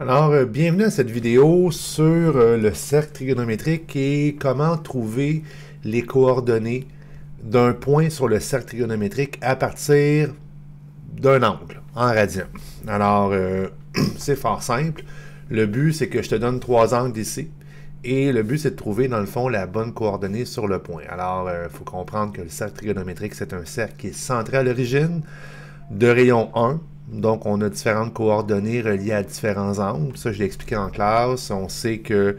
Alors, bienvenue à cette vidéo sur le cercle trigonométrique et comment trouver les coordonnées d'un point sur le cercle trigonométrique à partir d'un angle en radian. Alors, c'est fort simple. Le but, c'est que je te donne trois angles ici. Et le but, c'est de trouver, dans le fond, la bonne coordonnée sur le point. Alors, il faut comprendre que le cercle trigonométrique, c'est un cercle qui est centré à l'origine, de rayon 1. Donc, on a différentes coordonnées reliées à différents angles. Ça, je l'ai expliqué en classe. On sait que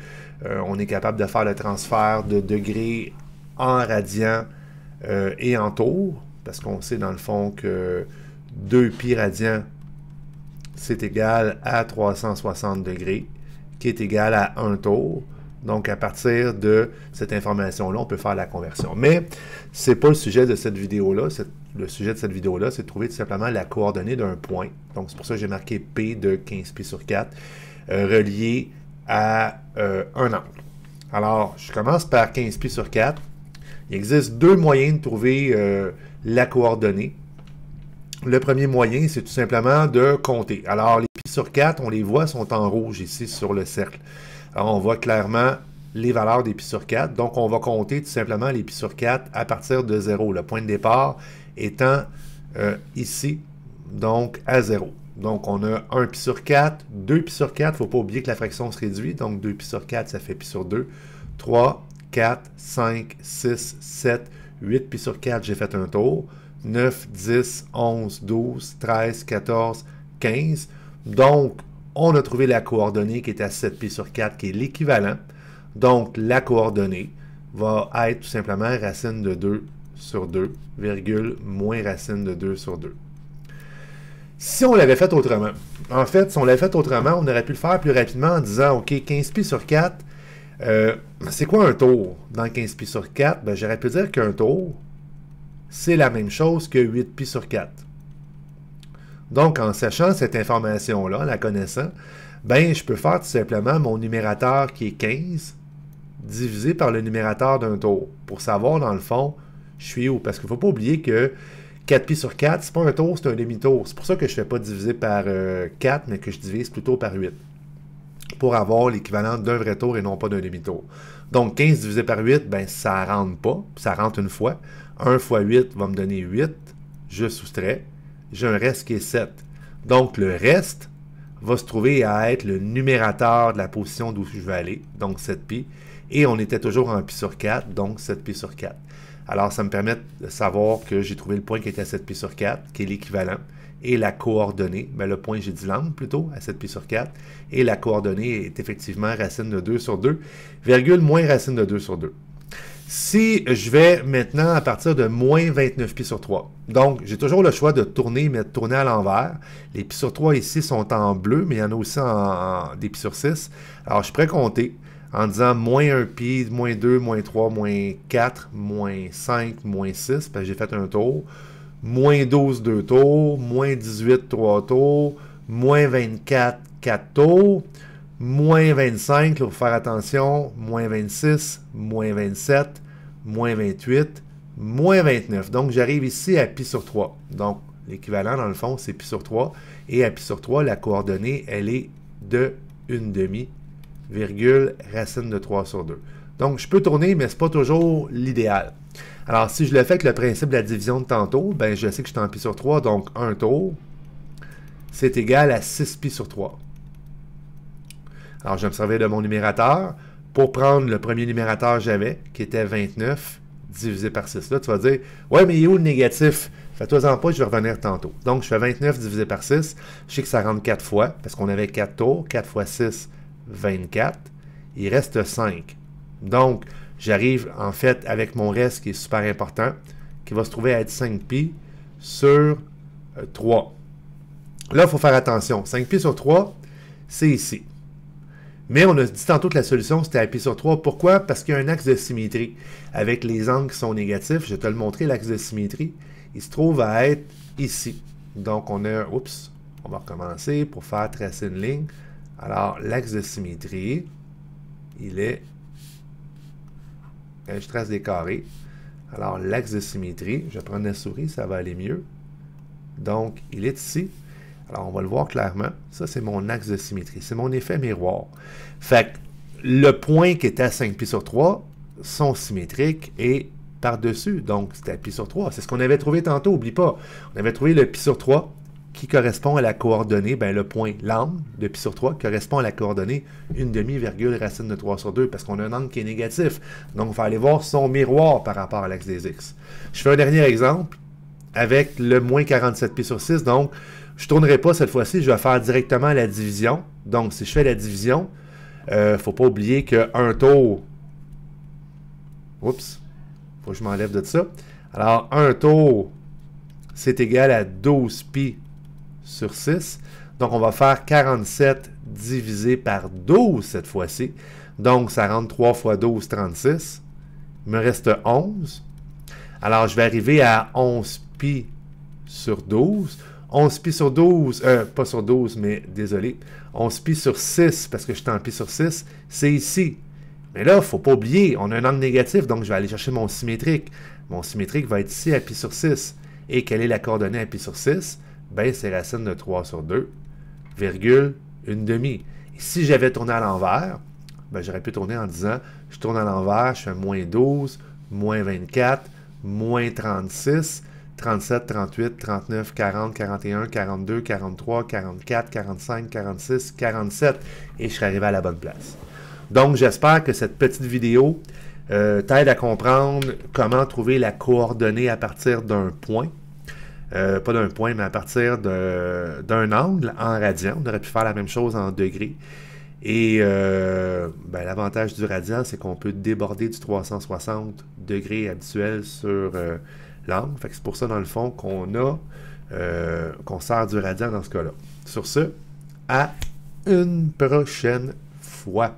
on est capable de faire le transfert de degrés en radian et en tour, parce qu'on sait dans le fond que 2π radian, c'est égal à 360 degrés, qui est égal à 1 tour. Donc, à partir de cette information-là, on peut faire la conversion. Mais ce n'est pas le sujet de cette vidéo-là. Le sujet de cette vidéo-là, c'est de trouver tout simplement la coordonnée d'un point. Donc, c'est pour ça que j'ai marqué P de 15π sur 4, relié à un angle. Alors, je commence par 15π sur 4. Il existe deux moyens de trouver la coordonnée. Le premier moyen, c'est tout simplement de compter. Alors, les π sur 4, on les voit, sont en rouge ici sur le cercle. Alors, on voit clairement les valeurs des π sur 4. Donc, on va compter tout simplement les π sur 4 à partir de 0. Le point de départ étant ici, donc à 0. Donc, on a 1 π sur 4, 2 π sur 4. Il ne faut pas oublier que la fraction se réduit. Donc, 2 π sur 4, ça fait π sur 2. 3, 4, 5, 6, 7, 8 π sur 4, j'ai fait un tour. 9, 10, 11, 12, 13, 14, 15. Donc, on a trouvé la coordonnée qui est à 7π sur 4, qui est l'équivalent. Donc, la coordonnée va être tout simplement racine de 2 sur 2, virgule, moins racine de 2 sur 2. Si on l'avait fait autrement, en fait, si on l'avait fait autrement, on aurait pu le faire plus rapidement en disant, OK, 15π sur 4, c'est quoi un tour dans 15π sur 4? Ben, j'aurais pu dire qu'un tour, c'est la même chose que 8π sur 4. Donc, en sachant cette information-là, en la connaissant, ben, je peux faire tout simplement mon numérateur qui est 15 divisé par le numérateur d'un tour pour savoir, dans le fond, je suis où. Parce qu'il ne faut pas oublier que 4π sur 4, c'est pas un tour, c'est un demi-tour. C'est pour ça que je ne fais pas diviser par 4, mais que je divise plutôt par 8. Pour avoir l'équivalent d'un vrai tour et non pas d'un demi-tour. Donc, 15 divisé par 8, ben, ça ne rentre pas. Ça rentre une fois. 1 fois 8 va me donner 8. Je soustrais. J'ai un reste qui est 7. Donc, le reste va se trouver à être le numérateur de la position d'où je vais aller, donc 7π. Et on était toujours en π sur 4, donc 7π sur 4. Alors, ça me permet de savoir que j'ai trouvé le point qui était à 7π sur 4, qui est l'équivalent. Et la coordonnée, ben le point, j'ai dit l'angle plutôt, à 7π sur 4. Et la coordonnée est effectivement racine de 2 sur 2, virgule moins racine de 2 sur 2. Si je vais maintenant à partir de moins 29π sur 3, donc j'ai toujours le choix de tourner, mais de tourner à l'envers. Les π sur 3 ici sont en bleu, mais il y en a aussi des π sur 6. Alors je pourrais compter en disant moins 1π, moins 2, moins 3, moins 4, moins 5, moins 6, parce que j'ai fait un tour. Moins 12, 2 tours, moins 18, 3 tours, moins 24, 4 tours, moins 25, il faut faire attention, moins 26, moins 27, moins 28, moins 29. Donc, j'arrive ici à π sur 3. Donc, l'équivalent, dans le fond, c'est π sur 3. Et à π sur 3, la coordonnée, elle est de 1/2, virgule, racine de 3 sur 2. Donc, je peux tourner, mais ce n'est pas toujours l'idéal. Alors, si je le fais avec le principe de la division de tantôt, ben, je sais que je suis en π sur 3, donc 1 tour, c'est égal à 6π sur 3. Alors, je vais me servir de mon numérateur. Pour prendre le premier numérateur que j'avais, qui était 29, divisé par 6. Là, tu vas dire, ouais, mais il est où le négatif? Fais-toi-en pas, je vais revenir tantôt. Donc, je fais 29 divisé par 6. Je sais que ça rentre 4 fois, parce qu'on avait 4 tours. 4 fois 6, 24. Il reste 5. Donc, j'arrive, en fait, avec mon reste qui est super important, qui va se trouver à être 5π sur 3. Là, il faut faire attention. 5π sur 3, c'est ici. Mais on a dit tantôt que la solution, c'était à π sur 3. Pourquoi? Parce qu'il y a un axe de symétrie. Avec les angles qui sont négatifs, je vais te le montrer, l'axe de symétrie, il se trouve à être ici. Donc, on a... Oups, on va recommencer pour faire tracer une ligne. Alors, l'axe de symétrie, il est... Je trace des carrés. Alors, l'axe de symétrie, je vais prendre la souris, ça va aller mieux. Donc, il est ici. Alors, on va le voir clairement. Ça, c'est mon axe de symétrie. C'est mon effet miroir. Fait que le point qui était à 5 pi sur 3, sont symétriques et par-dessus. Donc, c'était à pi sur 3. C'est ce qu'on avait trouvé tantôt, n'oublie pas. On avait trouvé le pi sur 3 qui correspond à la coordonnée, ben, le point l'angle de pi sur 3 correspond à la coordonnée 1/2 virgule racine de 3 sur 2 parce qu'on a un angle qui est négatif. Donc, il faut aller voir son miroir par rapport à l'axe des x. Je fais un dernier exemple avec le moins 47 pi sur 6. Donc, je ne tournerai pas cette fois-ci, je vais faire directement la division. Donc, si je fais la division, il ne faut pas oublier qu'un tour... Oups, il faut que je m'enlève de ça. Alors, un tour, c'est égal à 12 pi sur 6. Donc, on va faire 47 divisé par 12 cette fois-ci. Donc, ça rentre 3 fois 12, 36. Il me reste 11. Alors, je vais arriver à 11 pi sur 12. 11 pi sur 12, pas sur 12, mais désolé. 11 pi sur 6, parce que je suis en pi sur 6, c'est ici. Mais là, il ne faut pas oublier, on a un angle négatif, donc je vais aller chercher mon symétrique. Mon symétrique va être ici à pi sur 6. Et quelle est la coordonnée à pi sur 6? Ben, c'est racine de 3 sur 2, virgule, 1/2. Et si j'avais tourné à l'envers, ben, j'aurais pu tourner en disant, je tourne à l'envers, je fais moins 12, moins 24, moins 36, 37, 38, 39, 40, 41, 42, 43, 44, 45, 46, 47, et je serai arrivé à la bonne place. Donc, j'espère que cette petite vidéo t'aide à comprendre comment trouver la coordonnée à partir d'un point. Pas d'un point, mais à partir d'un angle en radian. On aurait pu faire la même chose en degrés. Et ben, l'avantage du radian, c'est qu'on peut déborder du 360 degrés habituel sur l'angle. C'est pour ça, dans le fond, qu'on sert du radian dans ce cas-là. Sur ce, à une prochaine fois.